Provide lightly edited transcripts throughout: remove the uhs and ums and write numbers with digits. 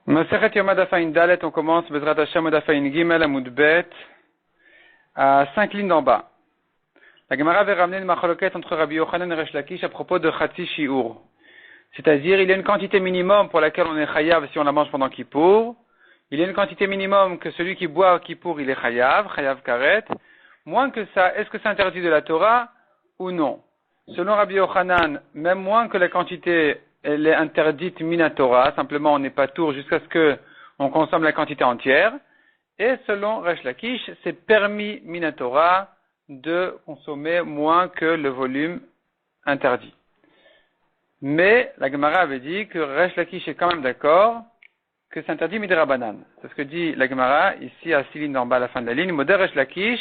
Masechet Yoma Dafayin Dalet, on commence Bezrat Hashem Dafayin Gimel Amud Bet à 5 lignes d'en bas. La Gemara avait ramené une machloket entre Rabbi Yochanan et Resh Lakish à propos de Chatzi Shiur. C'est-à-dire, il y a une quantité minimum pour laquelle on est chayav si on la mange pendant Kippour. Il y a une quantité minimum que celui qui boit Kippour, il est chayav karet. Moins que ça, est-ce que c'est interdit de la Torah ou non? Selon Rabbi Yochanan, même moins que la quantité, elle est interdite minatora, simplement on n'est pas tour jusqu'à ce que on consomme la quantité entière. Et selon Resh Lakish, c'est permis minatora de consommer moins que le volume interdit. Mais la Gemara avait dit que Resh Lakish est quand même d'accord que c'est interdit midrabanan. C'est ce que dit la Gemara ici à 6 lignes en bas à la fin de la ligne. Modèle Resh Lakish,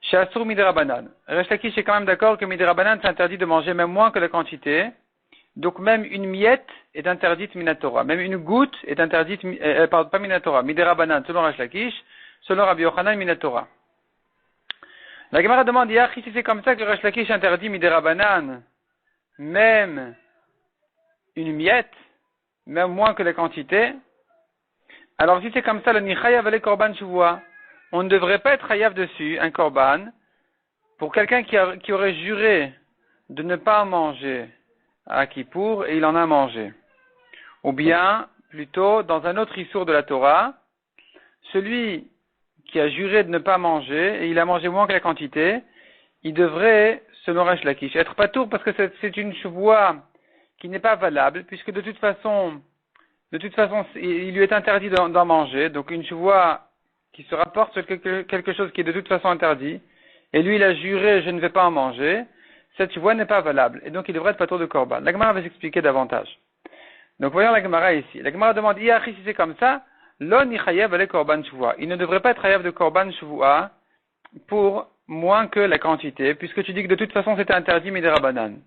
Shasur midrabanan. Resh Lakish est quand même d'accord que midrabanan c'est interdit de manger même moins que la quantité. Donc même une miette est interdite minatora. Même une goutte est interdite, pas minatora, midrabanan selon Resh Lakish, selon Rabbi Yochanan minatora. La Gemara demande hier si c'est comme ça que Resh Lakish interdit midrabanan. Même une miette, même moins que la quantité. Alors si c'est comme ça, le nichayav avec korban shavua, on ne devrait pas être chayav dessus, un korban, pour quelqu'un qui aurait juré de ne pas en manger à Kippour et il en a mangé. Ou bien, plutôt, dans un autre issour de la Torah, celui qui a juré de ne pas manger et il a mangé moins que la quantité, il devrait, selon Resh Lakish, être patour parce que c'est une shavua qui n'est pas valable, puisque de toute façon, il lui est interdit d'en manger, donc une shavua qui se rapporte sur quelque chose qui est de toute façon interdit, et lui il a juré je ne vais pas en manger, cette shavua n'est pas valable, et donc il devrait être patour de korban. La Gemara va s'expliquer davantage. Donc voyons la Gemara ici. La Gemara demande, si c'est comme ça, lo ni chayav ale korban shavua. Il ne devrait pas être chayav de korban shavua pour moins que la quantité, puisque tu dis que de toute façon c'était interdit midrabanan.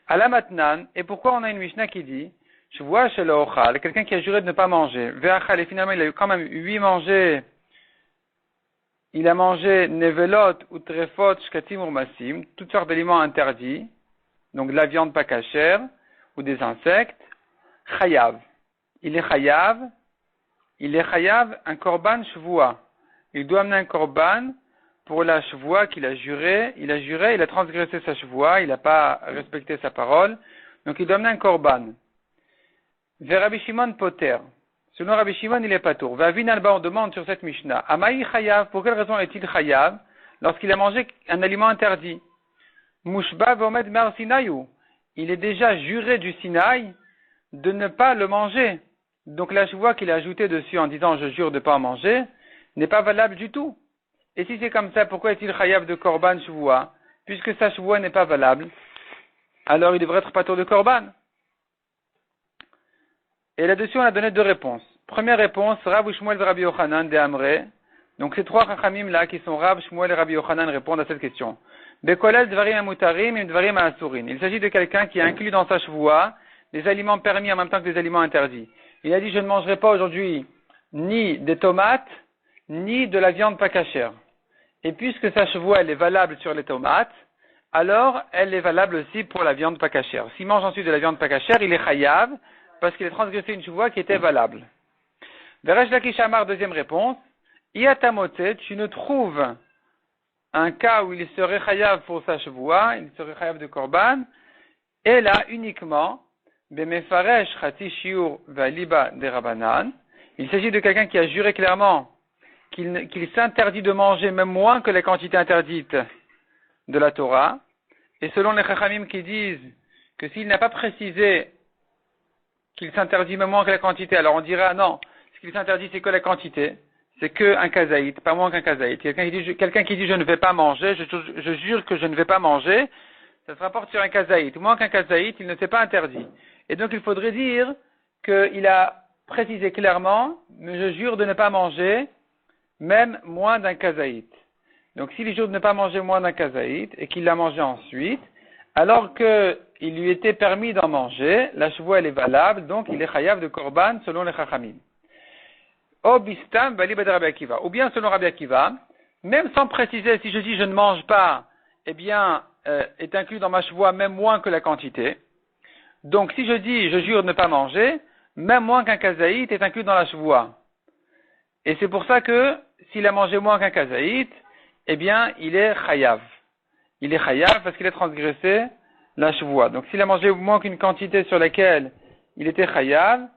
Ala matnan, et pourquoi on a une Mishnah qui dit, je vois chez l'ochal, quelqu'un qui a juré de ne pas manger, ve'achal, et finalement il a eu quand même 8 mangés, il a mangé nevelot ou trefot shkatim urmasim, toutes sortes d'aliments interdits, donc de la viande pas cachère, ou des insectes, chayav. Il est chayav un korban shvua. Il doit amener un korban pour la shvua qu'il a juré, il a transgressé sa shvua, il n'a pas respecté sa parole, donc il doit amener un korban. Vers Rabbi Shimon poter. Selon Rabbi Shimon, il est pas tour. Vavin alba, on demande sur cette Mishnah. Amaï chayav, pour quelle raison est-il chayav lorsqu'il a mangé un aliment interdit? Mushba vomed mer Sinayu. Il est déjà juré du Sinaï de ne pas le manger. Donc la shvua qu'il a ajoutée dessus en disant je jure de ne pas en manger n'est pas valable du tout. Et si c'est comme ça, pourquoi est-il chayav de korban shvua? Puisque sa shvua n'est pas valable, alors il devrait être patour de korban. Et là-dessus, on a donné 2 réponses. Première réponse, Rav Shmuel et Rabbi Yochanan de Amré. Donc ces 3 chachamim là qui sont Rav, Shmuel et Rabbi Yochanan répondent à cette question. Bekolel dvarim amutarim et dvarim asurin. Il s'agit de quelqu'un qui a inclus dans sa shvua des aliments permis en même temps que des aliments interdits. Il a dit je ne mangerai pas aujourd'hui ni des tomates, ni de la viande pas cachère. Et puisque sa shvua elle est valable sur les tomates, alors elle est valable aussi pour la viande pas cachère. S'il mange ensuite de la viande pas cachère, il est chayav, parce qu'il a transgressé une shvua qui était valable. Veresh Lakish Amar, deuxième réponse. Iatamote, tu ne trouves un cas où il serait chayav pour sa shvua, il serait chayav de korban, et là uniquement, bemefaresh chati shiur valiba de rabanan. Il s'agit de quelqu'un qui a juré clairement qu'il s'interdit de manger même moins que les quantités interdites de la Torah. Et selon les chachamim qui disent que s'il n'a pas précisé qu'il s'interdit même moins que la quantité, alors on dira non, ce qu'il s'interdit c'est que la quantité, c'est que un kazaït, pas moins qu'un kazaït. Quelqu'un qui dit je ne vais pas manger, je jure que je ne vais pas manger, ça se rapporte sur un kazaït. Moins qu'un kazaït, il ne s'est pas interdit. Et donc il faudrait dire qu'il a précisé clairement, mais je jure de ne pas manger même moins d'un kazaït. Donc s'il jure de ne pas manger moins d'un kazaït et qu'il l'a mangé ensuite, alors qu'il lui était permis d'en manger, la shvua elle est valable, donc il est chayav de korban selon les chachamim. Obistam valib de Rabbi Akiva. Ou bien selon Rabbi Akiva, même sans préciser si je dis je ne mange pas, eh bien, est inclus dans ma shvua même moins que la quantité. Donc si je dis je jure de ne pas manger, même moins qu'un kazaït, est inclus dans la chevoie. Et c'est pour ça que, s'il a mangé moins qu'un kazaït, eh bien, il est chayav. Il est chayav parce qu'il a transgressé la chevoie. Donc, s'il a mangé moins qu'une quantité sur laquelle il était chayav,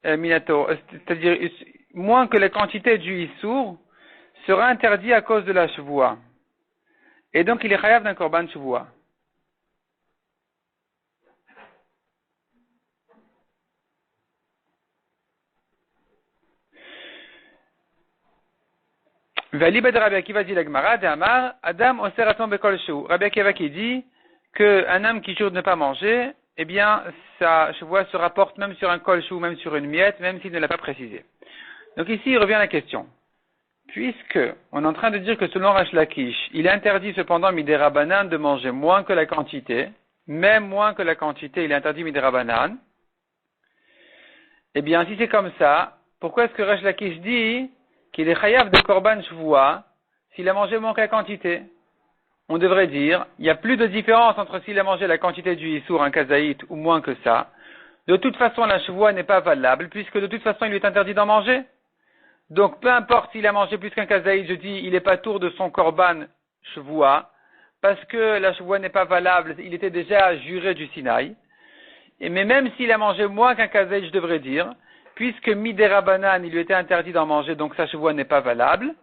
c'est-à-dire moins que la quantité du issour, sera interdit à cause de la chevoie. Et donc, il est chayav d'un korban chevoie. Rabbi Akiva dit l'Agmara, d'Amar, Adam oseraton bekol sheu. Rabbi Akiva qui dit qu'un homme qui jure de ne pas manger, eh bien, sa chevoie se rapporte même sur un kol sheu, même sur une miette, même s'il ne l'a pas précisé. Donc ici, il revient à la question. Puisque on est en train de dire que selon Resh Lakish, il est interdit cependant midérabanan de manger moins que la quantité, même moins que la quantité, il est interdit midérabanan. Eh bien, si c'est comme ça, pourquoi est-ce que Resh Lakish dit qu'il est chayav de korban shvoua s'il a mangé moins que la quantité? On devrait dire, il n'y a plus de différence entre s'il a mangé la quantité du issour, un kazaït, ou moins que ça. De toute façon, la shvoua n'est pas valable, puisque de toute façon, il lui est interdit d'en manger. Donc, peu importe s'il a mangé plus qu'un kazaït, je dis, il est pas tour de son korban shvoua, parce que la shvoua n'est pas valable, il était déjà juré du Sinaï. Mais même s'il a mangé moins qu'un kazaït, je devrais dire, puisque midérabanan, il lui était interdit d'en manger, donc sa chevoie n'est pas valable.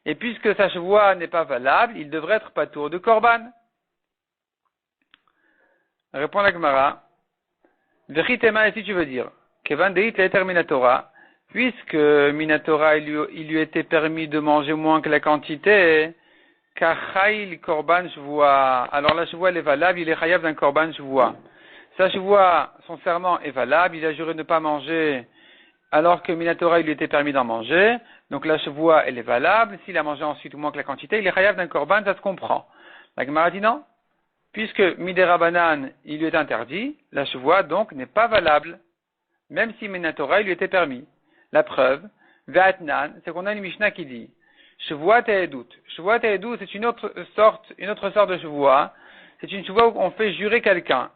Et puisque sa chevoie n'est pas valable, il devrait être patour de korban. Répond la Gemara. Vechitema, et si tu veux dire, Kevan deit terminatora, puisque minatora, il lui était permis de manger moins que la quantité, kachail korban chevoie. Alors la chevoie, elle est valable, il est chayav d'un korban chevoie. Sa chevoie, son serment est valable, il a juré de ne pas manger alors que Minatora, il lui était permis d'en manger. Donc la chevoie, elle est valable. S'il a mangé ensuite moins que la quantité, il est chayav d'un korban, ça se comprend. La Gemara dit non. Puisque Midérabanan, il lui est interdit, la chevoie, donc, n'est pas valable. Même si Minatora, il lui était permis. La preuve, Ve'atnan, c'est qu'on a une Mishnah qui dit, chevoie ta'edut. Chevoie ta'edut, c'est une autre sorte de chevoie. C'est une chevoie où on fait jurer quelqu'un.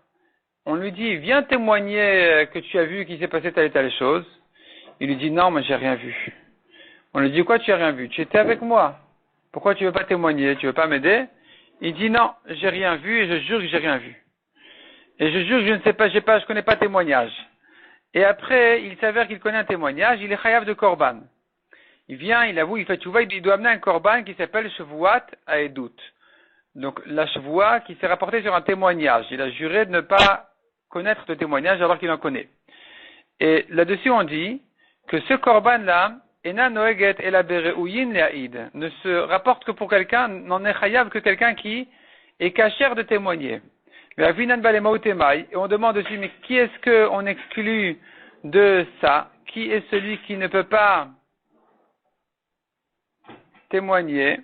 On lui dit, viens témoigner que tu as vu qu'il s'est passé telle et telle chose. Il lui dit, non, mais j'ai rien vu. On lui dit, quoi, tu as rien vu? Tu étais avec moi. Pourquoi tu veux pas témoigner? Tu veux pas m'aider? Il dit, non, j'ai rien vu et je jure que j'ai rien vu. Et je jure que je ne sais pas, je connais pas témoignage. Et après, il s'avère qu'il connaît un témoignage, il est chayav de korban. Il vient, il avoue, il fait tchouva, il doit amener un korban qui s'appelle chevuat à edut. Donc, la chevoua qui s'est rapportée sur un témoignage. Il a juré de ne pas connaître de témoignage alors qu'il en connaît. Et là-dessus, on dit que ce korban-là, ena noeget elabereouyin leaïd, ne se rapporte que pour quelqu'un, n'en est chayav que quelqu'un qui est cachère de témoigner. Et on demande dessus, mais qui est-ce qu'on exclut de ça? Qui est celui qui ne peut pas témoigner?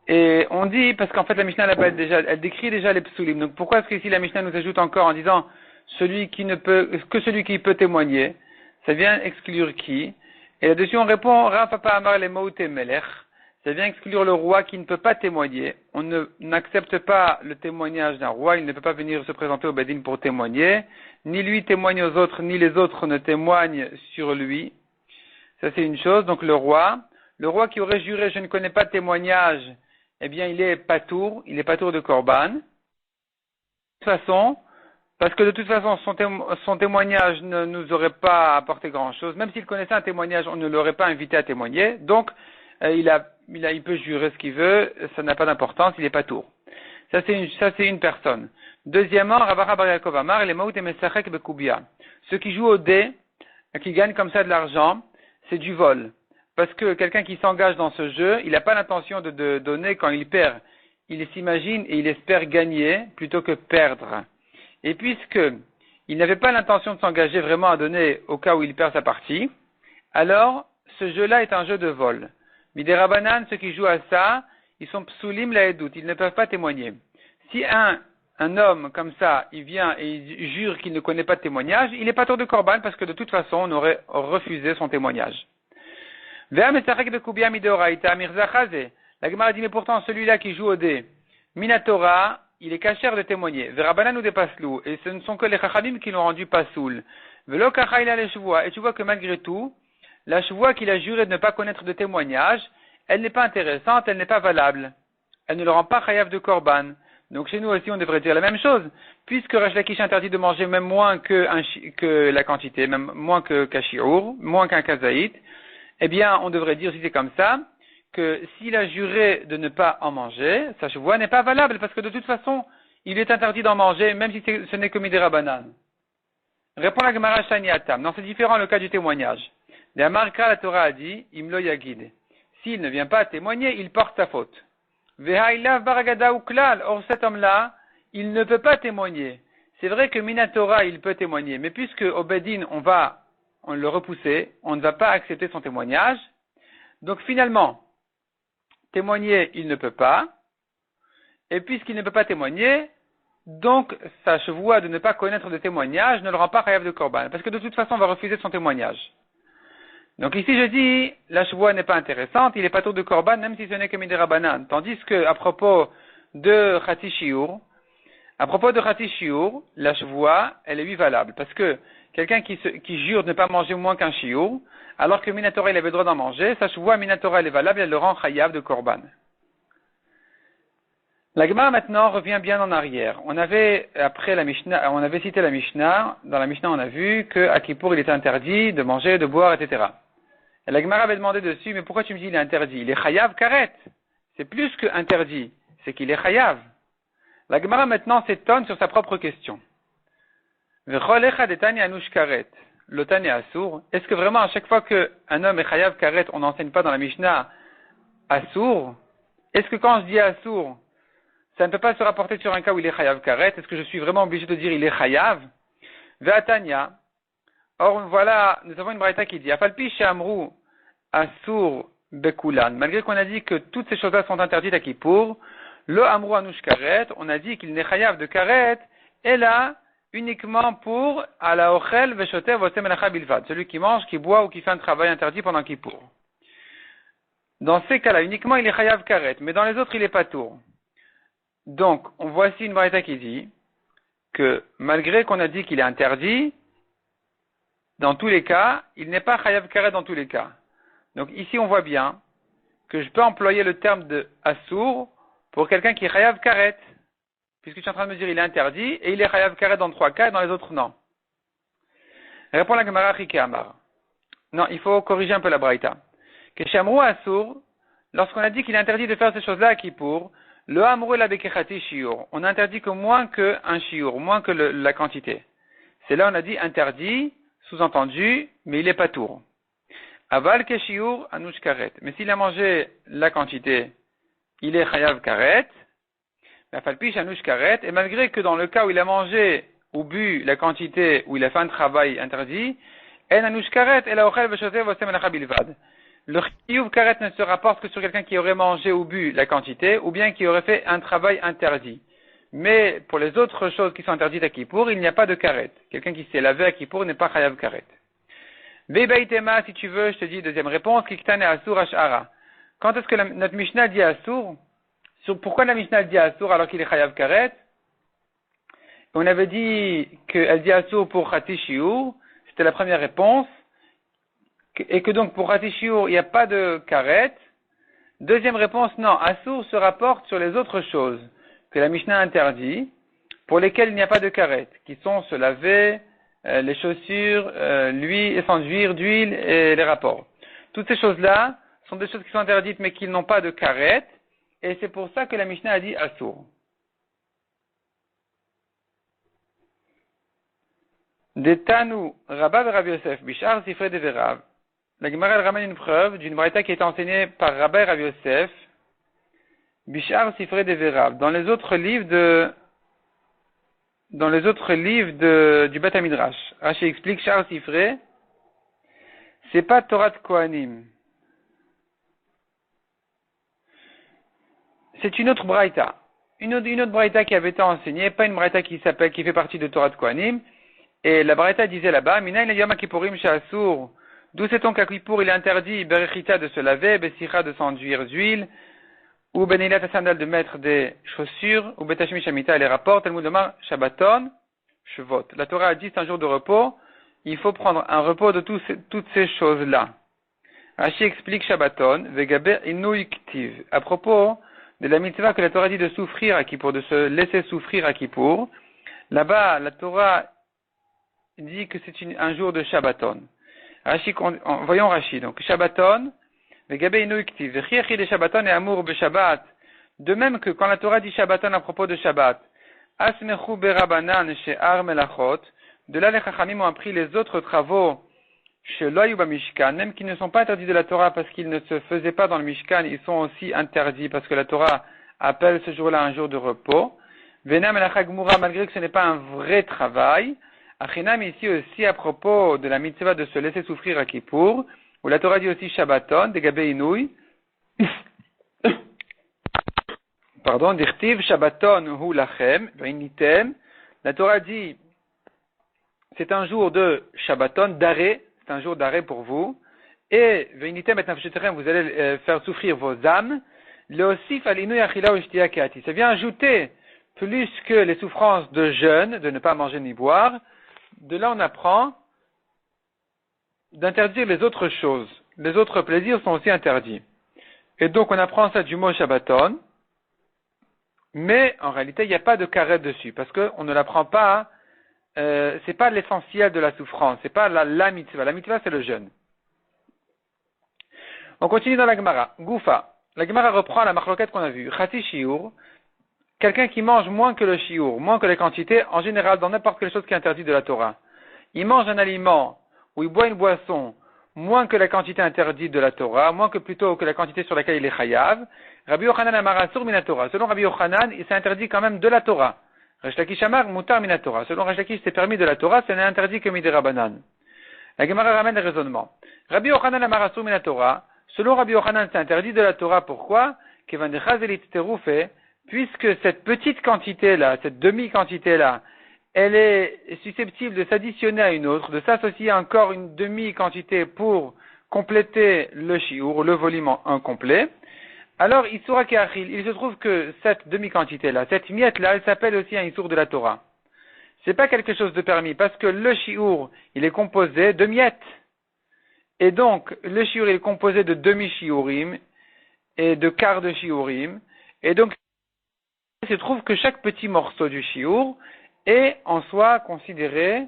Et on dit, parce qu'en fait la Mishnah elle décrit déjà les psulim. Donc pourquoi est-ce que ici la Mishnah nous ajoute encore en disant celui qui peut témoigner? Ça vient exclure qui? Et là-dessus on répond, Rafapa Amar le Maouté Melech. Ça vient exclure le roi qui ne peut pas témoigner. On n'accepte pas le témoignage d'un roi, il ne peut pas venir se présenter au Bedin pour témoigner. Ni lui témoigne aux autres, ni les autres ne témoignent sur lui. Ça c'est une chose. Donc le roi qui aurait juré, je ne connais pas de témoignage, eh bien, il est patour de korban. De toute façon, parce que de toute façon, son témoignage ne nous aurait pas apporté grand chose. Même s'il connaissait un témoignage, on ne l'aurait pas invité à témoigner. Donc, il peut jurer ce qu'il veut, ça n'a pas d'importance, il est patour. Ça, c'est une personne. Deuxièmement, Rabara Bar Yaakov Amar, les Maout et Mesachek Bekubia. Ceux qui jouent au dé, qui gagnent comme ça de l'argent, c'est du vol. Parce que quelqu'un qui s'engage dans ce jeu, il n'a pas l'intention de donner quand il perd. Il s'imagine et il espère gagner plutôt que perdre. Et puisque il n'avait pas l'intention de s'engager vraiment à donner au cas où il perd sa partie, alors ce jeu-là est un jeu de vol. Midérabanan, ceux qui jouent à ça, ils sont psulim laedout, ils ne peuvent pas témoigner. Si un homme comme ça, il vient et il jure qu'il ne connaît pas de témoignage, il n'est pas tour de korban parce que de toute façon, on aurait refusé son témoignage. La Gemara dit, mais pourtant, celui-là qui joue au dé, Minatora, il est cachère de témoigner. Verabanan ou des paslou. Et ce ne sont que les chachamim qui l'ont rendu pasoul. Velo kacha il a les chevois. Et tu vois que malgré tout, la chevoie qu'il a juré de ne pas connaître de témoignage, elle n'est pas intéressante, elle n'est pas valable. Elle ne le rend pas chayav de korban. Donc chez nous aussi, on devrait dire la même chose. Puisque Resh Lakish interdit de manger même moins que la quantité, même moins qu'un shiur, moins qu'un kazaït, eh bien, on devrait dire, si c'est comme ça, que s'il a juré de ne pas en manger, sa chevoie n'est pas valable, parce que de toute façon, il est interdit d'en manger, même si ce n'est que midera banane. Répond la Gemara Shani Atam. Non, c'est différent le cas du témoignage. De Amarka, la Torah a dit, Imlo Yagid. S'il ne vient pas témoigner, il porte sa faute. Vehaïlav baragada ou klal. Or, cet homme-là, il ne peut pas témoigner. C'est vrai que Minatora, il peut témoigner, mais puisque au Bedin, on le repousser, on ne va pas accepter son témoignage. Donc, finalement, témoigner, il ne peut pas. Et puisqu'il ne peut pas témoigner, donc, sa chevoie de ne pas connaître de témoignage ne le rend pas chayav de korban. Parce que de toute façon, on va refuser son témoignage. Donc ici, je dis, la chevoie n'est pas intéressante, il est pas tour de korban, même si ce n'est que midera banane. Tandis que, à propos de Khati Shiur, la chevoie, elle est lui valable. Parce que quelqu'un qui jure de ne pas manger moins qu'un shiur, alors que Minatora, il avait le droit d'en manger, sa chevoie, Minatora, elle est valable, elle le rend chayav de korban. La Gemara maintenant revient bien en arrière. On avait cité la Mishnah. Dans la Mishnah, on a vu qu'à Kippour, il était interdit de manger, de boire, etc. Et la Gemara avait demandé dessus, mais pourquoi tu me dis il est interdit? Il est chayav karet. C'est plus que interdit. C'est qu'il est chayav. La Gemara maintenant s'étonne sur sa propre question. Est-ce que vraiment à chaque fois qu'un homme est chayav karet, on n'enseigne pas dans la Mishnah assour? Est-ce que quand je dis assour, ça ne peut pas se rapporter sur un cas où il est chayav karet? Est-ce que je suis vraiment obligé de dire il est chayav? Ve'atanya. Or, voilà, nous avons une braïta qui dit, Afalpi she'amru asur bekulan. Malgré qu'on a dit que toutes ces choses-là sont interdites à Kippour, le amru anush karet, on a dit qu'il n'est chayav de karet, et là, uniquement pour ala ochel ve'shoter v'osem melacha bilvad. Celui qui mange, qui boit ou qui fait un travail interdit pendant Kippour. Dans ces cas-là, uniquement il est chayav karet, mais dans les autres il est patour. Donc, on voit ici une braïta qui dit que malgré qu'on a dit qu'il est interdit, dans tous les cas, il n'est pas chayav karet dans tous les cas. Donc ici, on voit bien que je peux employer le terme de assour pour quelqu'un qui est chayav karet, puisque je suis en train de me dire il est interdit et il est chayav karet dans 3 cas et dans les autres non. Répond la Gemara Chike Amar. Non, il faut corriger un peu la braïta. Que shamru assour, lorsqu'on a dit qu'il est interdit de faire ces choses-là à Kippour, le amrou la bekechati shiur. On interdit que moins qu'un shiur, moins que la quantité. C'est là on a dit interdit, sous-entendu, mais il est pas tour. Aval ke shiur anush karet. Mais s'il a mangé la quantité, il est chayav karet. Mais falpish anush karet. Et malgré que dans le cas où il a mangé ou bu la quantité, où il a fait un travail interdit, en anush karet, et la ochel v'shoter v'osem melacha bilvad. Le chiyuv karet ne se rapporte que sur quelqu'un qui aurait mangé ou bu la quantité, ou bien qui aurait fait un travail interdit. Mais pour les autres choses qui sont interdites à Kippour, il n'y a pas de karet. Quelqu'un qui s'est lavé à Kippour n'est pas chayav karet. Vebaitema, si tu veux, je te dis deuxième réponse, kiktan et asur ashara. Quand est-ce que notre Mishnah dit asur? Pourquoi la Mishnah dit asur alors qu'il est chayav karet? On avait dit qu'elle dit asur pour chati shiur, c'était la première réponse. Et que donc pour Khati Shiur, il n'y a pas de karet. Deuxième réponse, non. Assour se rapporte sur les autres choses que la Mishnah interdit, pour lesquelles il n'y a pas de karet, qui sont se laver, les chaussures, l'huile, essence d'huile et les rapports. Toutes ces choses-là sont des choses qui sont interdites mais qui n'ont pas de karet, et c'est pour ça que la Mishnah a dit assour. Detanu Rabba ve Rabbi Yosef, Bishar Sifrei de Verav. La Gemara ramène une preuve d'une braïta qui a été enseignée par Rabbi Rabbi Yosef, Bishar Sifrei de Verav, dans les autres livres du Beth Midrash. Rashi explique Shar Sifrei, c'est pas Torah de Kohanim. C'est une autre braïta. Une autre braïta qui avait été enseignée, pas une braïta qui fait partie de Torah de Kohanim. Et la braïta disait là-bas, Mina il yom kippurim sha'asur. D'où sait-on qu'à Kippour il est interdit, berechita de se laver, bessicha de s'enduire d'huile, ou benilat sandal de mettre des chaussures, ou betashmi shamita, elle les rapporte, Talmud Omar, Shabbaton, Shvot. La Torah a dit, c'est un jour de repos, il faut prendre un repos de toutes ces choses-là. Rashi explique Shabbaton, vegaber inui ktiv, à propos de la mitzvah que la Torah dit de souffrir à Kippour, de se laisser souffrir à Kippour. Là-bas, la Torah dit que c'est un jour de Shabbaton. Rashi, voyons Rashi, donc Shabbaton, vegaber inui ktiv, vechiachi de Shabbaton et amour be Shabbat. De même que quand la Torah dit Shabbaton à propos de Shabbat, asmechu berabanan she'ar melachot, de là les Chachamim ont appris les autres travaux chez Loï ou Mishkan, même qui ne sont pas interdits de la Torah parce qu'ils ne se faisaient pas dans le Mishkan, ils sont aussi interdits parce que la Torah appelle ce jour-là un jour de repos. Venam el Chagmura, malgré que ce n'est pas un vrai travail. Achinam ici aussi à propos de la mitzvah de se laisser souffrir à Kippour, où la Torah dit aussi Shabbaton, Degabe Inouï. Pardon, Dirtiv Shabbaton hu lachem, Vinitem. La Torah dit c'est un jour de Shabbaton, d'arrêt, c'est un jour d'arrêt pour vous. Et Veinitem et Nafsheterem, vous allez faire souffrir vos âmes. Le osif alinui achila ushtia keati. Ça vient ajouter plus que les souffrances de jeûne, de ne pas manger ni boire. De là, on apprend d'interdire les autres choses. Les autres plaisirs sont aussi interdits. Et donc, on apprend ça du mot Shabbaton. Mais, en réalité, il n'y a pas de karet dessus. Parce qu'on ne l'apprend pas, c'est pas l'essentiel de la souffrance. C'est pas la mitzvah. La mitzvah, c'est le jeûne. On continue dans la Gemara. Goufa. La Gemara reprend la marloquette qu'on a vue. Chati shiur. Quelqu'un qui mange moins que le shiur, moins que les quantités, en général, dans n'importe quelle chose qui est interdite de la Torah. Il mange un aliment, ou il boit une boisson, moins que la quantité interdite de la Torah, moins que plutôt que la quantité sur laquelle il est chayav. Rabbi Yochanan amara sur minatora. Selon Rabbi Yochanan, il s'est interdit quand même de la Torah. Resh Lakish amar mutar minatora. Selon Resh Lakish, c'est permis de la Torah, ce n'est interdit que midirabanan. La Gemara ramène le raisonnement. Rabbi Yochanan amara sur minatora. Selon Rabbi Yochanan, c'est interdit de la Torah. Pourquoi? Puisque cette petite quantité-là, cette demi-quantité-là, elle est susceptible de s'additionner à une autre, de s'associer à encore une demi-quantité pour compléter le shiur, le volume incomplet. Alors, il se trouve que cette demi-quantité-là, cette miette-là, elle s'appelle aussi un issour de la Torah. C'est pas quelque chose de permis, parce que le shiur, il est composé de miettes. Et donc, le shiur, il est composé de demi-shiurim et de quart de shiurim. Et donc, il se trouve que chaque petit morceau du shiur est en soi considéré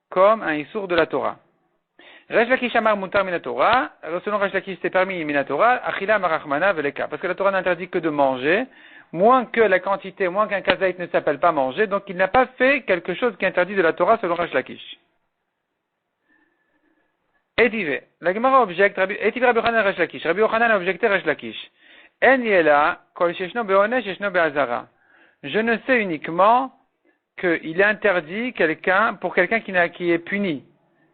comme un issour de la Torah. Resh Lakish amar mutar minatora. Selon Resh Lakish, c'est permis minatora. Achila marachmana veleka. Parce que la Torah n'interdit que de manger, moins que la quantité, moins qu'un kazaït ne s'appelle pas manger. Donc il n'a pas fait quelque chose qui est interdit de la Torah selon Resh Lakish. Etive. La Gemara objecte. Etive Rabbi Yochanan Resh Lakish. Rabbi Yochanan a objecté Resh Lakish. En yela kol sheshno beonesh sheshno beazara. Je ne sais uniquement qu'il est interdit pour quelqu'un qui est puni.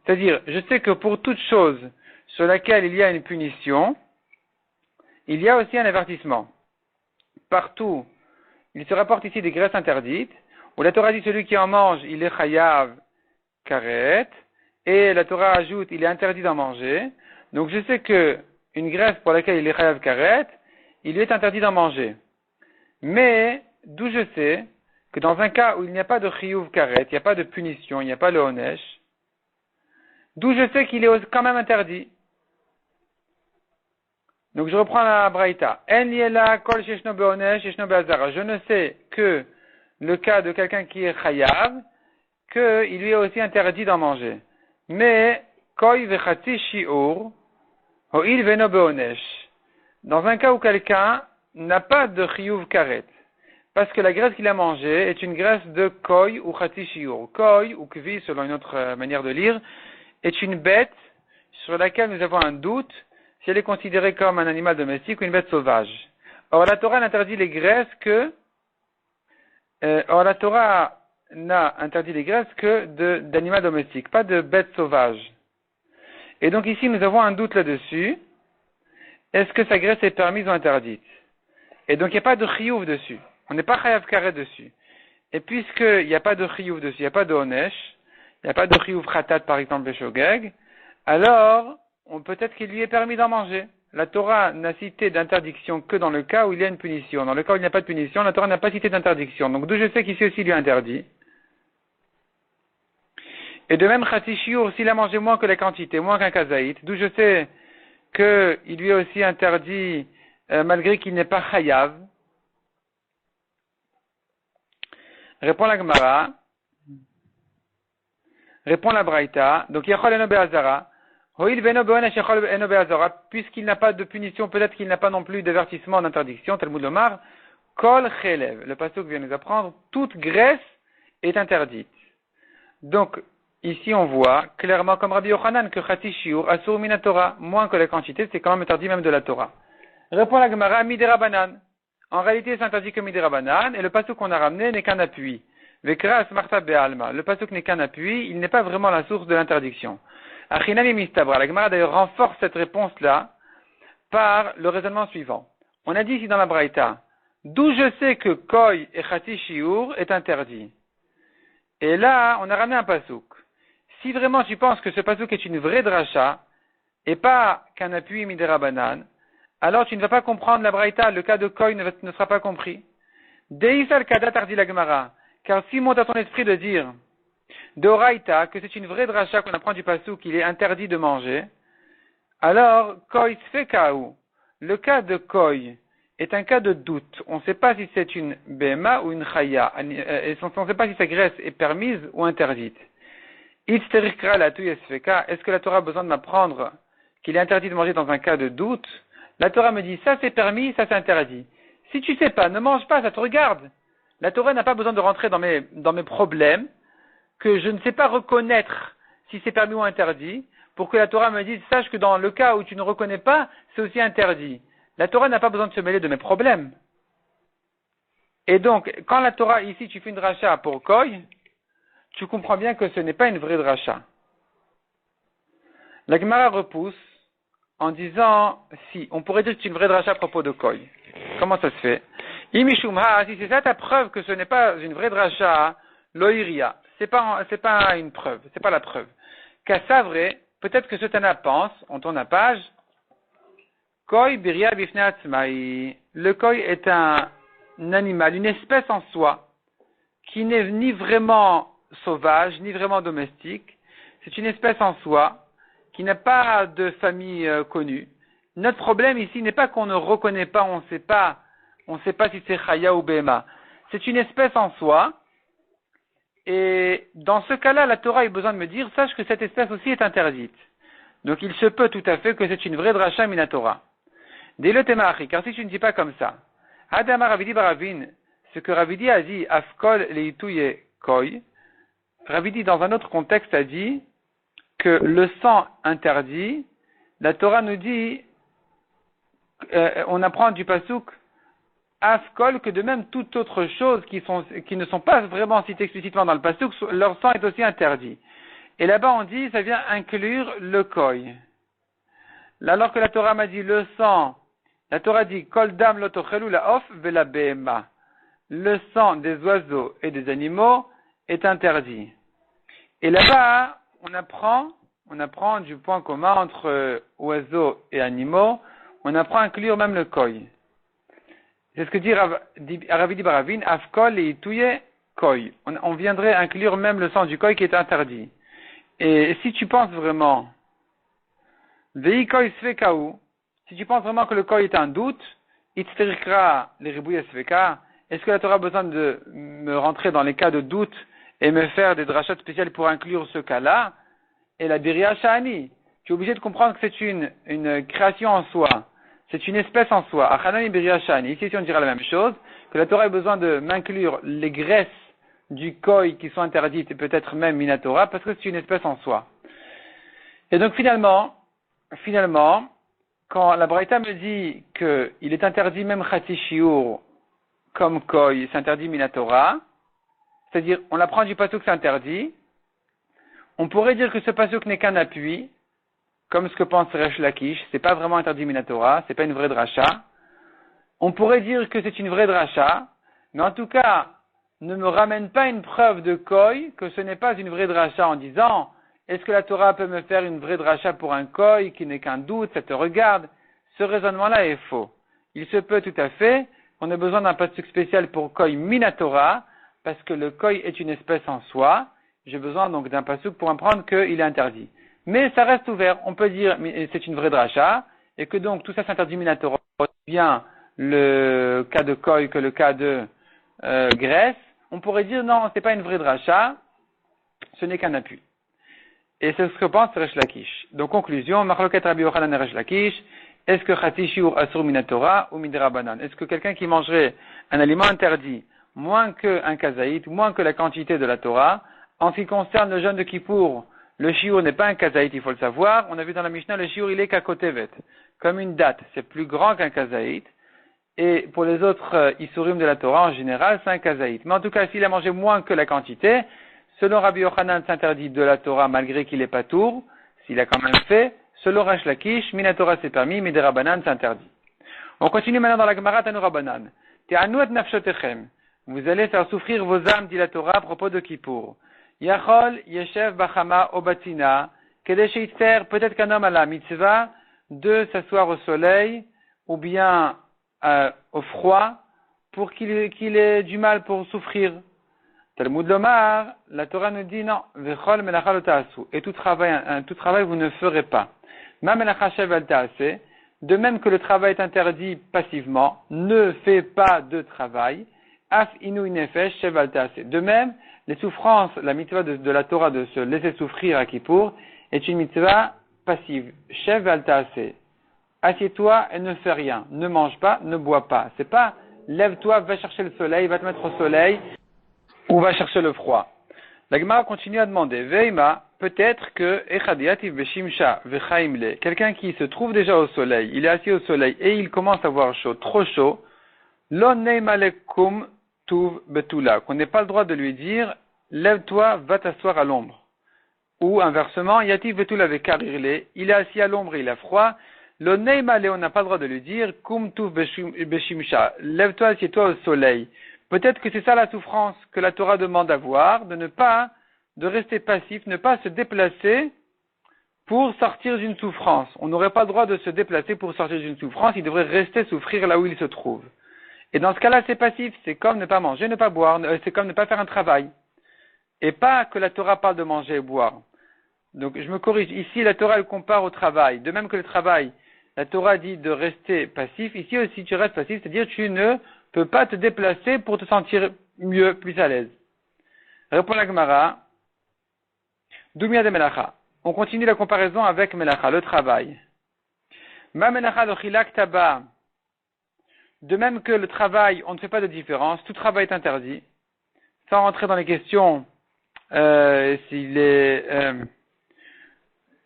C'est-à-dire, je sais que pour toute chose sur laquelle il y a une punition, il y a aussi un avertissement. Partout, il se rapporte ici des graisses interdites, où la Torah dit celui qui en mange, il est chayav karet, et la Torah ajoute, il est interdit d'en manger. Donc je sais que une graisse pour laquelle il est chayav karet, il est interdit d'en manger. Mais, d'où je sais que dans un cas où il n'y a pas de chiyuv karet, il n'y a pas de punition, il n'y a pas le onesh, d'où je sais qu'il est quand même interdit. Donc je reprends la braïta. En yela kol sheshno beonesh sheshno beazara. Je ne sais que le cas de quelqu'un qui est chayav, qu'il lui est aussi interdit d'en manger. Mais, koi vechatzi shiur, ho'il veno beonesh. Dans un cas où quelqu'un n'a pas de chiyuv karet, parce que la graisse qu'il a mangée est une graisse de koi ou chati shiur. Koi ou kvi, selon une autre manière de lire, est une bête sur laquelle nous avons un doute si elle est considérée comme un animal domestique ou une bête sauvage. Or, la Torah n'interdit les graisses la Torah n'a interdit les graisses que d'animaux domestiques, pas de bêtes sauvages. Et donc ici, nous avons un doute là-dessus. Est-ce que sa graisse est permise ou interdite? Et donc, il n'y a pas de chiyuv dessus. On n'est pas chayav karet dessus. Et puisqu'il n'y a pas de chiyuv dessus, il n'y a pas de onesh, il n'y a pas de chiyuv khatat, par exemple, beshogeg, alors, peut-être qu'il lui est permis d'en manger. la Torah n'a cité d'interdiction que dans le cas où il y a une punition. Dans le cas où il n'y a pas de punition, la Torah n'a pas cité d'interdiction. Donc d'où je sais qu'ici aussi il lui a interdit. Et de même, Khatsi Shiur, s'il a mangé moins que la quantité, moins qu'un kazaït, d'où je sais qu'il lui a aussi interdit, malgré qu'il n'est pas chayav. Répond la Gemara. Répond la Braïta. Donc, Yachol eno be'azara. Hoïl beno be'onesh yachol eno be'azara. Puisqu'il n'a pas de punition, peut-être qu'il n'a pas non plus d'avertissement, d'interdiction, Talmud Lomar. Kol chelev. Le pasuk vient nous apprendre, toute graisse est interdite. Donc, ici on voit clairement comme Rabbi Yochanan que Khatsi Shiur asur min Torah. Moins que la quantité, c'est quand même interdit même de la Torah. Répond la Gemara, midera banan. En réalité, c'est interdit que midera banan, et le pasuk qu'on a ramené n'est qu'un appui. Vekra smarta be'alma. Le pasuk n'est qu'un appui, il n'est pas vraiment la source de l'interdiction. Achinami mistabra. La Gemara d'ailleurs renforce cette réponse-là par le raisonnement suivant. On a dit ici dans la Braïta, d'où je sais que Koy et Khatsi Shiur est interdit. Et là, on a ramené un pasuk. Si vraiment tu penses que ce pasuk est une vraie dracha, et pas qu'un appui midera banan, alors tu ne vas pas comprendre la Braïta, le cas de Koy ne sera pas compris. Deisal kada tardi la Gemara. Car si monte à ton esprit de dire, d'Oraïta, que c'est une vraie dracha qu'on apprend du pasuk qu'il est interdit de manger, alors, Koy sfekaou, le cas de Koy est un cas de doute. On ne sait pas si c'est une bema ou une chaya, et on ne sait pas si sa graisse est permise ou interdite. Itzterikra la touye sfeka, est-ce que la Torah a besoin de m'apprendre qu'il est interdit de manger dans un cas de doute? La Torah me dit, ça c'est permis, ça c'est interdit. Si tu sais pas, ne mange pas, ça te regarde. La Torah n'a pas besoin de rentrer dans mes problèmes, que je ne sais pas reconnaître si c'est permis ou interdit, pour que la Torah me dise, sache que dans le cas où tu ne reconnais pas, c'est aussi interdit. La Torah n'a pas besoin de se mêler de mes problèmes. Et donc, quand la Torah, ici, tu fais une dracha pour Koy, tu comprends bien que ce n'est pas une vraie dracha. La Gemara repousse en disant, si, on pourrait dire que c'est une vraie dracha à propos de Koy. Comment ça se fait? Imishumha, si c'est ça ta preuve que ce n'est pas une vraie dracha, loiria. C'est pas une preuve, c'est pas la preuve. Kassavre, peut-être que ce Tana pense, on tourne la page, Koy biria bifne atzmai. Le Koy est un animal, une espèce en soi, qui n'est ni vraiment sauvage, ni vraiment domestique. C'est une espèce en soi, qui n'a pas de famille connue. Notre problème ici n'est pas qu'on ne reconnaît pas, on ne sait pas si c'est Chaya ou Behema. C'est une espèce en soi, et dans ce cas-là, la Torah a eu besoin de me dire, sache que cette espèce aussi est interdite. Donc il se peut tout à fait que c'est une vraie dracha minatora. Dès le Temahari, car si tu ne dis pas comme ça, Adama Ravidi Baravin, ce que Ravidi a dit, Afkol leituye koy, Ravidi dans un autre contexte a dit que le sang interdit, la Torah nous dit, on apprend du pasuk, Afkol, que de même toute autre chose qui ne sont pas vraiment citées explicitement dans le pasuk, leur sang est aussi interdit. Et là-bas on dit, ça vient inclure le koy. Alors que la Torah m'a dit le sang, la Torah dit kol dam lotochelu la of vela behema. Le sang des oiseaux et des animaux est interdit. Et là-bas, on apprend du point commun entre oiseaux et animaux, on apprend à inclure même le koy. C'est ce que dit Ravidi Baravin, afkol et ituye koy. On viendrait inclure même le sang du koy qui est interdit. Et si tu penses vraiment, vei koy svekaou, si tu penses vraiment que le koy est un doute, itzterikra les ribouilles sveka, est-ce que la Torah a besoin de me rentrer dans les cas de doute et me faire des drachot spéciales pour inclure ce cas-là? Et la biria shani, tu es obligé de comprendre que c'est une création en soi. C'est une espèce en soi. Achanami biria shani. Ici, on dira la même chose, que la Torah a besoin de m'inclure les graisses du koy qui sont interdites et peut-être même minatora parce que c'est une espèce en soi. Et donc finalement, quand la Braïta me dit qu'il est interdit même Khatsi Shiur comme koy, c'est interdit minatora, c'est-à-dire on apprend du pasuk c'est interdit, on pourrait dire que ce pasuk n'est qu'un appui, comme ce que pense Resh Lakish, c'est pas vraiment interdit minatora, c'est pas une vraie dracha. On pourrait dire que c'est une vraie dracha, mais en tout cas, ne me ramène pas une preuve de koy que ce n'est pas une vraie dracha en disant, est-ce que la Torah peut me faire une vraie dracha pour un koy qui n'est qu'un doute, ça te regarde? ce raisonnement-là est faux. Il se peut tout à fait qu'on ait besoin d'un pasuk spécial pour koi minatora, parce que le koi est une espèce en soi. J'ai besoin donc d'un pasuk pour apprendre qu'il est interdit. Mais ça reste ouvert. On peut dire c'est une vraie dracha, et que donc tout ça s'interdit minatora, bien le cas de koi que le cas de Grèce. On pourrait dire non, c'est pas une vraie dracha, ce n'est qu'un appui. Et c'est ce que pense Resh Lakish. Donc conclusion, Machloket Rabbi Yochanan et Resh Lakish, est-ce que Chati Shiur Asur Minatora ou Midrabanan? Est-ce que quelqu'un qui mangerait un aliment interdit moins qu'un kazaït, moins que la quantité de la Torah, en ce qui concerne le jeûne de Kippour, le Shiur n'est pas un kazaït, il faut le savoir. On a vu dans la Mishnah, le Shiur il est kakotevet, comme une date, c'est plus grand qu'un kazaït. Et pour les autres Isurim de la Torah, en général, c'est un kazaït. Mais en tout cas, s'il a mangé moins que la quantité, selon Rabbi Yochanan s'interdit de la Torah malgré qu'il est pas tour, s'il a quand même fait. Selon Resh Lakish, Minatora c'est permis, Midirabanan s'interdit. On continue maintenant dans la Gemara Tanurabanan. Te'anu et nafshotechem. Vous allez faire souffrir vos âmes, dit la Torah, à propos de Kippour. Yachol yeshev bachama obatina. Kedesheitfer, peut-être qu'un homme a la mitzvah de s'asseoir au soleil ou bien au froid pour qu'il ait du mal pour souffrir. Talmud Lomar, la Torah nous dit non, vechol melacha lo ta'asu. Et tout travail vous ne ferez pas. Ma melacha shevel ta'ase, de même que le travail est interdit passivement, ne fais pas de travail. Af inu nefesh shevel ta'ase. De même, les souffrances, la mitzvah de la Torah de se laisser souffrir à Kippour est une mitzvah passive. Shevel ta'ase. Assieds-toi et ne fais rien. Ne mange pas, ne bois pas. C'est pas lève-toi, va chercher le soleil, va te mettre au soleil, ou va chercher le froid. La Gemara continue à demander, Veima, peut-être que Echadiativ Beshimsha Vechaimle, quelqu'un qui se trouve déjà au soleil, il est assis au soleil et il commence à avoir chaud, trop chaud, Lo Neimalekum Tuv Betula, qu'on n'ait pas le droit de lui dire, lève-toi, va t'asseoir à l'ombre. Ou inversement, Yativ Betula Vekarirle, il est assis à l'ombre et il a froid, Lo Neimale, on n'a pas le droit de lui dire, Kum Tuv Beshimsha, lève-toi, assieds-toi au soleil. Peut-être que c'est ça la souffrance que la Torah demande d'avoir, de rester passif, ne pas se déplacer pour sortir d'une souffrance. On n'aurait pas le droit de se déplacer pour sortir d'une souffrance, il devrait rester souffrir là où il se trouve. Et dans ce cas-là, c'est passif, c'est comme ne pas manger, ne pas boire, c'est comme ne pas faire un travail. Et pas que la Torah parle de manger et boire. Donc je me corrige, ici la Torah elle compare au travail. De même que le travail, la Torah dit de rester passif, ici aussi tu restes passif, c'est-à-dire tu ne peux pas te déplacer pour te sentir mieux, plus à l'aise. Répond la Gemara. Doumia de Melacha. On continue la comparaison avec Melacha, le travail. Ma Melacha lo chilak taba. De même que le travail, on ne fait pas de différence, tout travail est interdit. Sans rentrer dans les questions, s'il est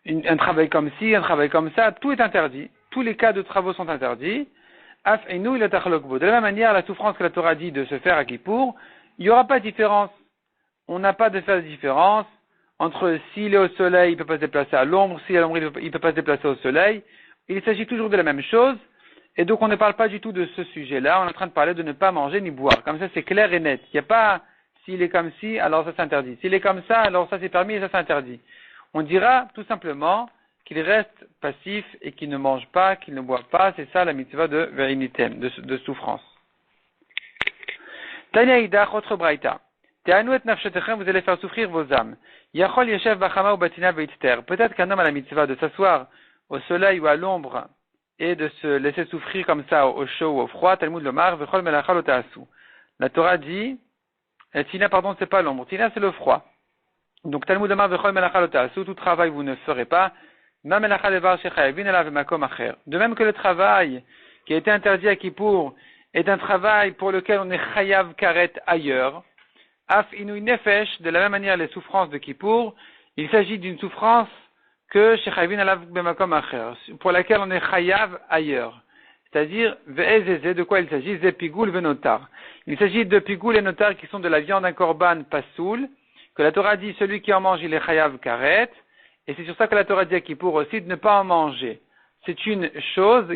un travail comme ci, un travail comme ça, tout est interdit. Tous les cas de travaux sont interdits. De la même manière, la souffrance que la Torah dit de se faire à Kippour, il n'y aura pas de différence. On n'a pas de faire de différence entre s'il est au soleil, il ne peut pas se déplacer à l'ombre, s'il est à l'ombre, il ne peut pas se déplacer au soleil. Il s'agit toujours de la même chose, et donc on ne parle pas du tout de ce sujet-là, on est en train de parler de ne pas manger ni boire. Comme ça, c'est clair et net. Il n'y a pas, s'il est comme ci, alors ça s'interdit. S'il est comme ça, alors ça c'est permis et ça s'interdit. On dira tout simplement qu'il reste passif et qu'il ne mange pas, qu'il ne boit pas, c'est ça la mitzvah de verinitem, de souffrance. Tanya Idach, autre braïta. Te'anu et nafshetechem, vous allez faire souffrir vos âmes. Yachol yeshev bachama ou batina veitster. Peut-être qu'un homme a la mitzvah de s'asseoir au soleil ou à l'ombre et de se laisser souffrir comme ça au chaud ou au froid. Talmud lomar, vechol melacha lo ta'asu. La Torah dit, tina pardon, c'est pas l'ombre, tina c'est le froid. Donc Talmud lomar, vechol melacha lo ta'asu, tout travail vous ne ferez pas. De même que le travail qui a été interdit à Kippour est un travail pour lequel on est chayav karet ailleurs. Af inu nefesh, de la même manière les souffrances de Kippour, il s'agit d'une souffrance que shechayvin alav bemakom acher, pour laquelle on est chayav ailleurs. C'est-à-dire, ve'ezeze, de quoi il s'agit? Ze pigoul venotar. Il s'agit de pigoul et notar qui sont de la viande d'un korban pasoul, que la Torah dit celui qui en mange il est chayav karet. Et c'est sur ça que la Torah dit à Kippour aussi de ne pas en manger. C'est une chose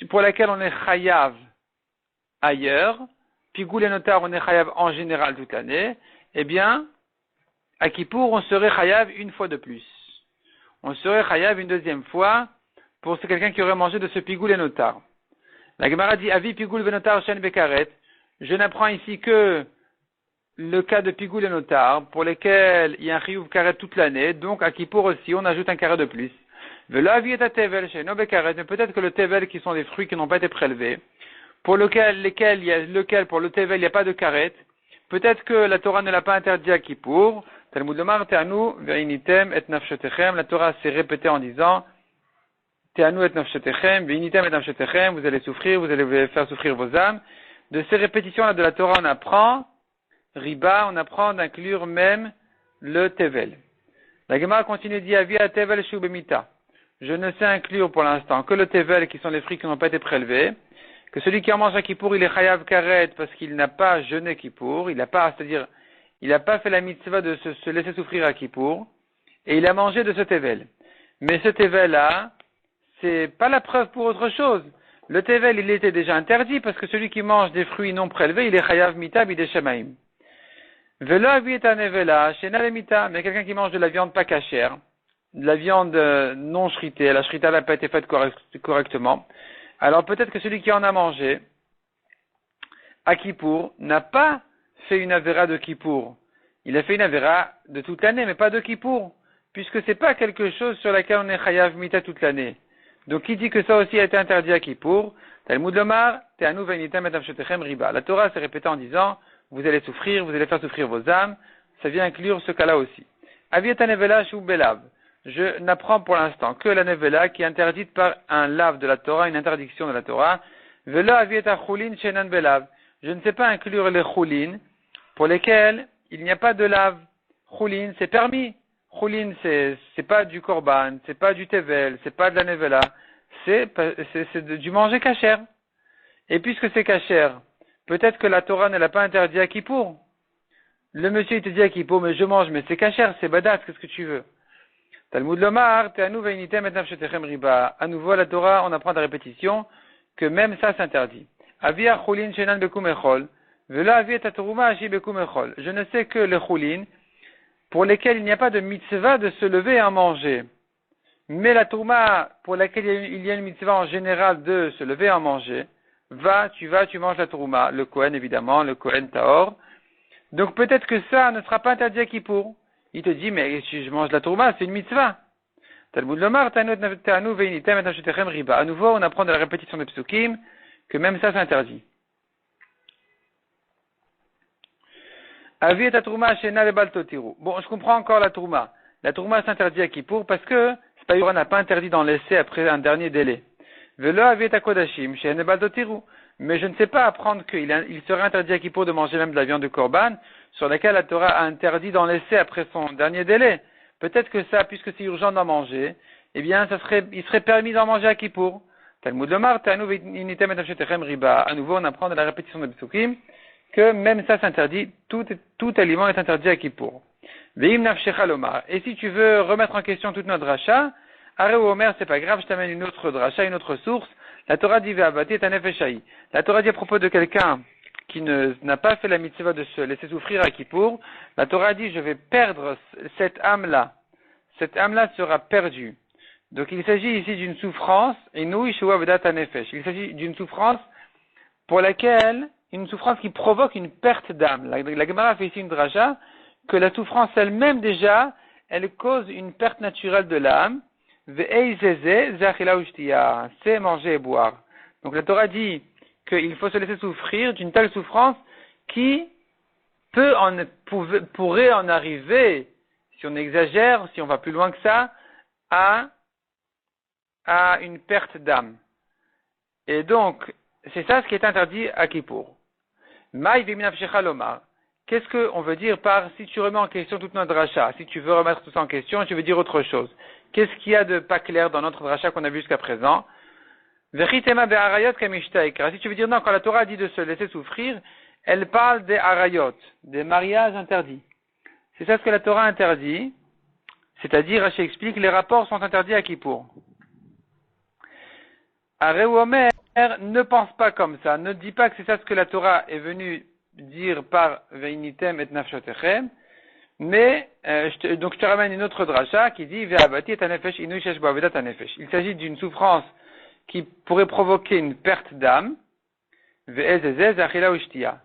pour laquelle on est chayav ailleurs. Pigoul et notar, on est chayav en général toute l'année. Eh bien, à Kippour, on serait chayav une fois de plus. On serait chayav une deuxième fois pour quelqu'un qui aurait mangé de ce pigoul et notar. La Gemara dit Avi pigoul venotar shen bekaret. Je n'apprends ici que le cas de pigoul et notar pour lesquels il y a un chiyuv karet toute l'année. Donc à Kippour aussi on ajoute un karet de plus. Velo avi et tevel shen bekaret. Mais peut-être que le tevel qui sont des fruits qui n'ont pas été prélevés, pour lesquels pour le tevel il n'y a pas de karet. Peut-être que la Torah ne l'a pas interdit à Kippour. Talmud lomar te'anu ve'initem et nafshetechem. La Torah s'est répétée en disant te'anu et nafshetechem ve'initem et nafshetechem. Vous allez souffrir, vous allez faire souffrir vos âmes. De ces répétitions-là de la Torah, on apprend riba, on apprend d'inclure même le tevel. La Gemara continue dit avi a tevel shu bemita. Je ne sais inclure pour l'instant que le tevel qui sont les fruits qui n'ont pas été prélevés. Que celui qui en mange à Kippour, il est chayav karet parce qu'il n'a pas jeûné Kippour, c'est-à-dire, il n'a pas fait la mitzvah de se laisser souffrir à Kippour, et il a mangé de ce tevel. Mais ce tevel-là, c'est pas la preuve pour autre chose. Le tevel, il était déjà interdit parce que celui qui mange des fruits non prélevés, il est chayav mita bideshamaim. Velo avi et anevela, shena le mita, mais quelqu'un qui mange de la viande pas cachère, de la viande non shritée, la shrita n'a pas été faite correctement. Alors peut-être que celui qui en a mangé à Kippour n'a pas fait une avéra de Kippour. Il a fait une avéra de toute l'année, mais pas de Kippour, puisque c'est pas quelque chose sur laquelle on est chayav mita toute l'année. Donc qui dit que ça aussi a été interdit à Kippour? Talmud lomar, te'anu ve'initem et nafshetechem riba. La Torah s'est répétée en disant, vous allez souffrir, vous allez faire souffrir vos âmes. Ça vient inclure ce cas-là aussi. Aviet anevela shu belav. Je n'apprends pour l'instant que la nevela qui est interdite par un lave de la Torah, une interdiction de la Torah. Velo aviet chulin shenan belav. Je ne sais pas inclure les chulin pour lesquels il n'y a pas de lave. Chulin, c'est permis. Chulin, c'est pas du korban, c'est pas du tevel, c'est pas de la nevela. C'est du manger cachère. Et puisque c'est cachère, peut-être que la Torah ne l'a pas interdit à Kippour. Le monsieur, il te dit à Kippour, mais je mange, mais c'est cachère, c'est badat, qu'est-ce que tu veux? Talmud lomar, te'anu ve'initem et nafshetechem riba. À nouveau, la Torah, on apprend de répétition que même ça s'interdit. Avia chulin shenan bekum echol, vela avia tatoruma ashi bekum echol. Je ne sais que les chulin pour lesquels il n'y a pas de mitzvah de se lever et en manger. Mais la tourma pour laquelle il y a une mitzvah en général de se lever et en manger, tu manges la tourma. Le Kohen, évidemment, le Kohen Tahor. Donc peut-être que ça ne sera pas interdit à Kippour. Il te dit, mais si je mange la tourma, c'est une mitzvah. Talmud lomar, te'anu ve'initem et nafshetechem riba. À nouveau, on apprend de la répétition des psukim que même ça, c'est interdit. Avi et tourma shena lebal totiru. Bon, je comprends encore la tourma. La tourma s'interdit à Kippour parce que Spayura n'a pas interdit d'en laisser après un dernier délai. Velo avi et kodashim shena lebal totiru. Mais je ne sais pas apprendre qu'il serait interdit à Kippour de manger même de la viande de korban, sur laquelle la Torah a interdit d'en laisser après son dernier délai. Peut-être que ça, puisque c'est urgent d'en manger, eh bien, il serait permis d'en manger à Kippour. Talmud lomar, te'anu ve'initem et nafshetechem riba. À nouveau, on apprend de la répétition de Psukim que même ça s'interdit, tout aliment est interdit à Kippour. Ve'im nafshecha lomar. Et si tu veux remettre en question toute notre dracha, Aré ou Omer, c'est pas grave, je t'amène une autre dracha, une autre source. La Torah dit ve'avati tanefeshai. La Torah dit à propos de quelqu'un qui n'a pas fait la mitzvah de se laisser souffrir à Kippour, la Torah dit je vais perdre cette âme-là. Cette âme-là sera perdue. Donc il s'agit ici d'une souffrance, et nous, il s'agit d'une souffrance pour laquelle, une souffrance qui provoque une perte d'âme. La Gemara fait ici une draja, que la souffrance elle-même déjà, elle cause une perte naturelle de l'âme. C'est manger et boire. Donc la Torah dit qu'il faut se laisser souffrir d'une telle souffrance qui pourrait en arriver, si on exagère, si on va plus loin que ça, à une perte d'âme. Et donc, c'est ça ce qui est interdit à Kippour. Maï v'minafshecha lomar. Qu'est-ce qu'on veut dire par si tu remets en question toute notre dracha? Si tu veux remettre tout ça en question, tu veux dire autre chose. Qu'est-ce qu'il y a de pas clair dans notre dracha qu'on a vu jusqu'à présent? Veritema be'arayot kamishtaikra. Si tu veux dire non, quand la Torah dit de se laisser souffrir, elle parle des arayot, des mariages interdits. C'est ça ce que la Torah interdit. C'est-à-dire, Rashi explique, les rapports sont interdits à Kippour. Aré ou Omer ne pense pas comme ça, ne dit pas que c'est ça ce que la Torah est venue dire par Veinitem et Nafshotechem, Mais, donc je te ramène une autre dracha qui dit, Ve'avati et anefesh inui shesh bo avedat anefesh. Il s'agit d'une souffrance qui pourrait provoquer une perte d'âme. Ve'ezezez achila ou shtia.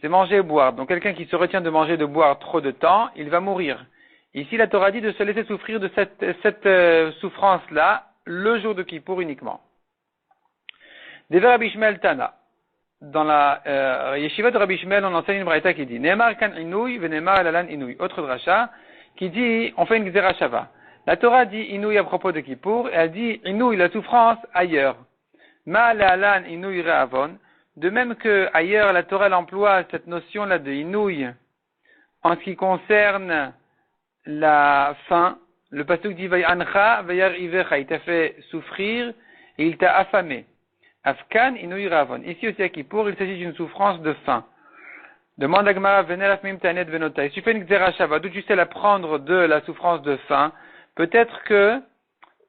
C'est manger et boire. Donc quelqu'un qui se retient de manger et de boire trop de temps, il va mourir. Ici, la Torah dit de se laisser souffrir de cette souffrance-là, le jour de Kippour uniquement. Dever Rabbi Ishmael Tana. Dans la yeshiva de Rabbi Ishmael, on enseigne une braïta qui dit Ne'emar kan inouï, ve'ne'emar alalan inouï. Autre dracha, qui dit, on fait une gzera shava. La Torah dit inouï à propos de Kippour, et elle dit inouï, la souffrance, ailleurs. Ma alalan inouï re'avon. De même que ailleurs, la Torah emploie cette notion-là de inouï en ce qui concerne la faim. Le pasuk dit Vay'ancha vayar ivecha, il t'a fait souffrir et il t'a affamé. Afkan inouï ravon. Ici aussi à Kippour, il s'agit d'une souffrance de faim. Demande à Gemara, venelaf mim tanet venotai. Si tu fais une gzera shava, d'où tu sais la prendre de la souffrance de faim, peut-être que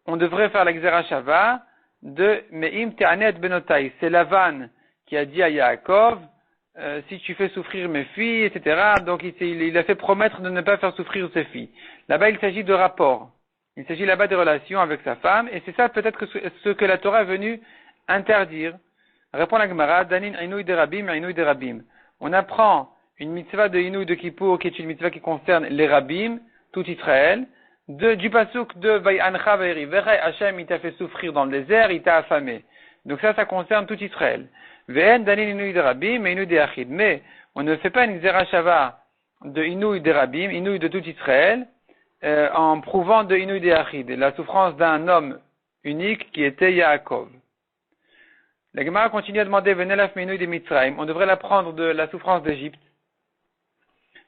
on devrait faire la gzera shava de meim tanet benotai. C'est Lavan qui a dit à Yaakov, si tu fais souffrir mes filles, etc. Donc il a fait promettre de ne pas faire souffrir ses filles. Là-bas, il s'agit de rapport. Il s'agit là-bas de relations avec sa femme, et c'est ça peut-être que ce que la Torah est venue interdire. Répond la Gemara, Danin Inouï de Rabim, Inouï de Rabim. On apprend une mitzvah de Inouï de Kippour, qui est une mitzvah qui concerne les Rabim, tout Israël, du pasuk de Vay'ancha vayrivecha, Hachem, il t'a fait souffrir dans le désert, il t'a affamé. Donc ça concerne tout Israël. Ve'en Danin Inouï de Rabim, mais Inouï de Achid. Mais on ne fait pas une Gzera Shava de Inouï de Rabim, Inouï de tout Israël, en prouvant de Inouï de Achid, la souffrance d'un homme unique qui était Yaakov. La Gemara continue à demander Venelaf Meinouï de Mitzrayim. On devrait l'apprendre de la souffrance d'Égypte.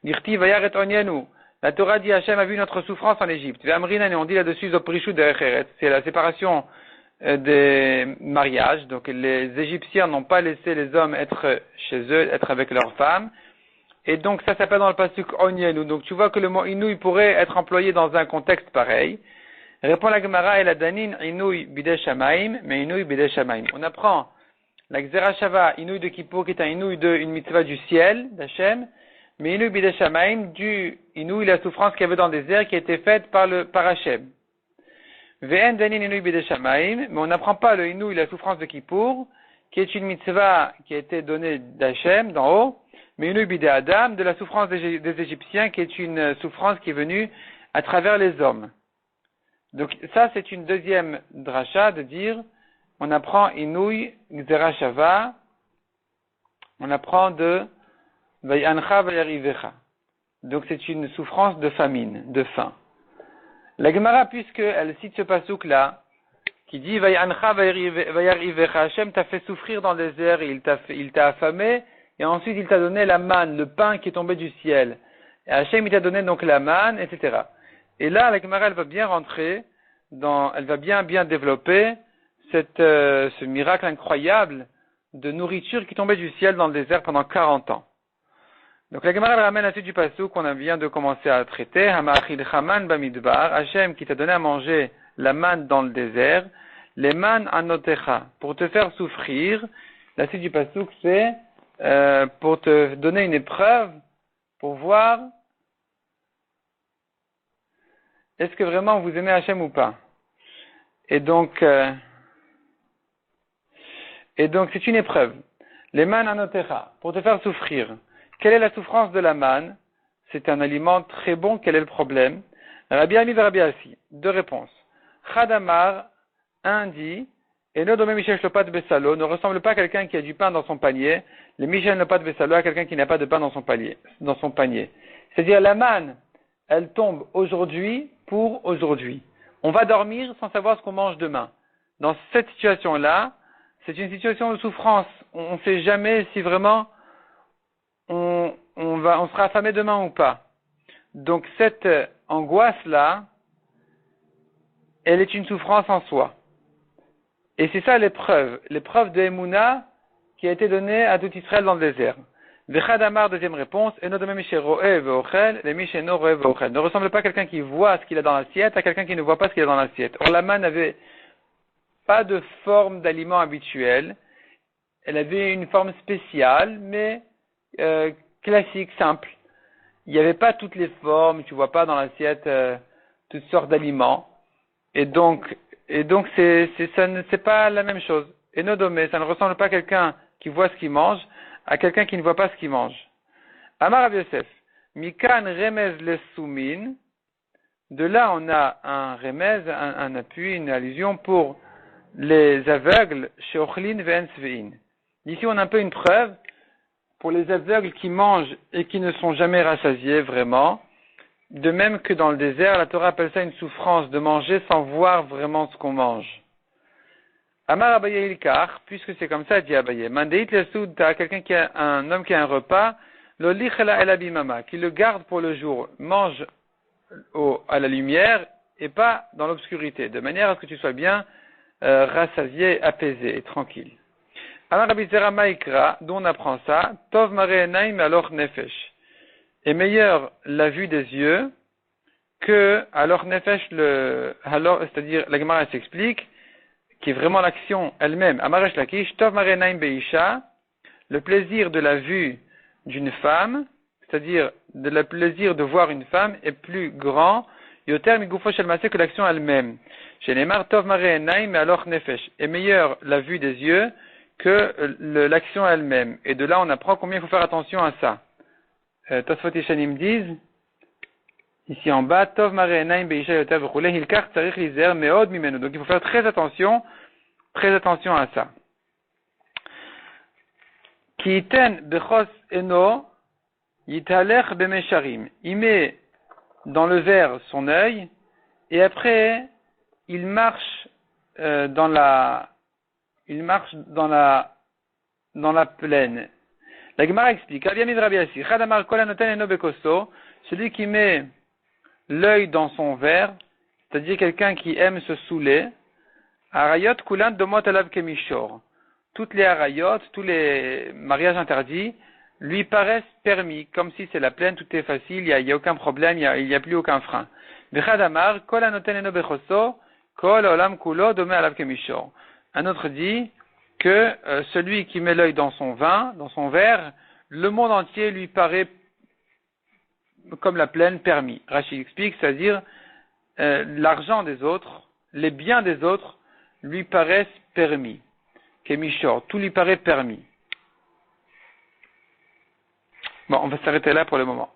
Dirti Vayaret Onyenu. La Torah dit Hachem a vu notre souffrance en Égypte. Ve'amrinan, et on dit là-dessus Zoprishu de Echeret. C'est la séparation des mariages. Donc les Égyptiens n'ont pas laissé les hommes être chez eux, être avec leurs femmes. Et donc ça s'appelle dans le pasuk Onyenu. Donc tu vois que le mot Inouï pourrait être employé dans un contexte pareil. Répond la Gemara et la Danin Inouï bidei Shamaim, mais Inouï bidei Shamaim. On apprend la Gzera Shava, Inouï de Kippour, qui est un Inouï de une mitzvah du ciel, d'Hachem, mais Inouï bidei Shamaim, du Inouï, la souffrance qu'il y avait dans le désert, qui a été faite par Hachem. Ve'en Danin Inouï bidei Shamaim, mais on n'apprend pas le Inouï, la souffrance de Kippour, qui est une mitzvah qui a été donnée d'Hachem, d'en haut, mais Inouï bidei Adam, de la souffrance des Égyptiens, qui est une souffrance qui est venue à travers les hommes. Donc ça, c'est une deuxième dracha de dire, on apprend Inouï, Gzera Shava, on apprend de Vay'ancha vayarivecha. Donc c'est une souffrance de famine, de faim. La Gemara, puisqu'elle cite ce pasuk-là, qui dit Vay'ancha vayarivecha, Hachem t'a fait souffrir dans le désert, et il t'a affamé, et ensuite il t'a donné la manne, le pain qui est tombé du ciel. Et Hachem il t'a donné donc la manne, etc. Et là, la Gemara, elle va bien rentrer elle va bien développer ce miracle incroyable de nourriture qui tombait du ciel dans le désert pendant 40 ans. Donc la Gemara, elle ramène la suite du pasuk qu'on vient de commencer à traiter. Hamachil chaman bamidbar, Hachem qui t'a donné à manger la manne dans le désert, les man anotecha, pour te faire souffrir. La suite du pasuk, c'est pour te donner une épreuve, pour voir est-ce que vraiment vous aimez Hachem ou pas? Et donc c'est une épreuve. Les man anotecha, pour te faire souffrir. Quelle est la souffrance de la manne? C'est un aliment très bon, quel est le problème? Rabbi Ami et Rabbi Assi. Deux réponses. Chadamar, un dit, et no domé Michel Lopat Bessalo, ne ressemble pas à quelqu'un qui a du pain dans son panier. Le Michel Lopat Bessalo à quelqu'un qui n'a pas de pain dans son panier. C'est-à-dire la manne, elle tombe aujourd'hui pour aujourd'hui. On va dormir sans savoir ce qu'on mange demain. Dans cette situation-là, c'est une situation de souffrance. On ne sait jamais si vraiment on sera affamé demain ou pas. Donc cette angoisse-là, elle est une souffrance en soi. Et c'est ça l'épreuve de Emouna qui a été donnée à tout Israël dans le désert. Vechadamar, deuxième réponse, ne ressemble pas à quelqu'un qui voit ce qu'il a dans l'assiette à quelqu'un qui ne voit pas ce qu'il a dans l'assiette. Or la manne n'avait pas de forme d'aliment habituel, elle avait une forme spéciale, mais classique, simple. il n'y avait pas toutes les formes, tu vois pas dans l'assiette toutes sortes d'aliments. Et donc c'est pas la même chose. Et nodomé, ça ne ressemble pas à quelqu'un qui voit ce qu'il mange, à quelqu'un qui ne voit pas ce qu'il mange. Amar Rav Yosef, Mikan remez les soumin. De là, on a un remez, un appui, une allusion pour les aveugles chez Ochlin ve'en svein. Ici, on a un peu une preuve pour les aveugles qui mangent et qui ne sont jamais rassasiés vraiment. De même que dans le désert, la Torah appelle ça une souffrance de manger sans voir vraiment ce qu'on mange. Amar Abaye Ilkar, puisque c'est comme ça, dit Abaye. Mandeit lesoud, t'as quelqu'un qui a un homme qui a un repas, lo lichela el abimama, qui le garde pour le jour, mange à la lumière et pas dans l'obscurité, de manière à ce que tu sois bien rassasié, apaisé et tranquille. Amar Rabbi Zera Maikra, d'où on apprend ça, Tov Mare Enaim alors Nefesh. Est meilleure la vue des yeux que alors Nefesh c'est-à-dire la Gemara s'explique qui est vraiment l'action elle-même. Amaresh Lakish, Tov Mare Enaim Beisha, le plaisir de la vue d'une femme, c'est-à-dire le plaisir de voir une femme est plus grand Yoter Migufo Shel Maaseh que l'action elle-même. Chez Neymar Tov Mare Enaim alors Nefesh. Est meilleure la vue des yeux que l'action elle-même. Et de là, on apprend combien il faut faire attention à ça. Tosfot Yeshanim disent, ici en bas, Tov Mare Enaim Beisha Yoter V'chulei Hilkach Tzarich Lizer Meod Mimenu. Donc il faut faire très attention à ça. Ki iten bechos eno yitalech bemesharim. Il met dans le verre son œil et après il marche dans la plaine. La Gemara explique, celui qui met l'œil dans son verre, c'est-à-dire quelqu'un qui aime se saouler, arayot kulan domot alav kemishor. Toutes les arayot, tous les mariages interdits, lui paraissent permis, comme si c'est la plaine, tout est facile, il n'y a aucun problème, il n'y a plus aucun frein. Bechadamar, kol anoten eno bechoso, kol olam kulo domé alav kemishor. Un autre dit que celui qui met l'œil dans son vin, dans son verre, le monde entier lui paraît comme la plaine permis. Rachid explique, c'est-à-dire l'argent des autres, les biens des autres lui paraissent permis. Kemishor, tout lui paraît permis. Bon, on va s'arrêter là pour le moment.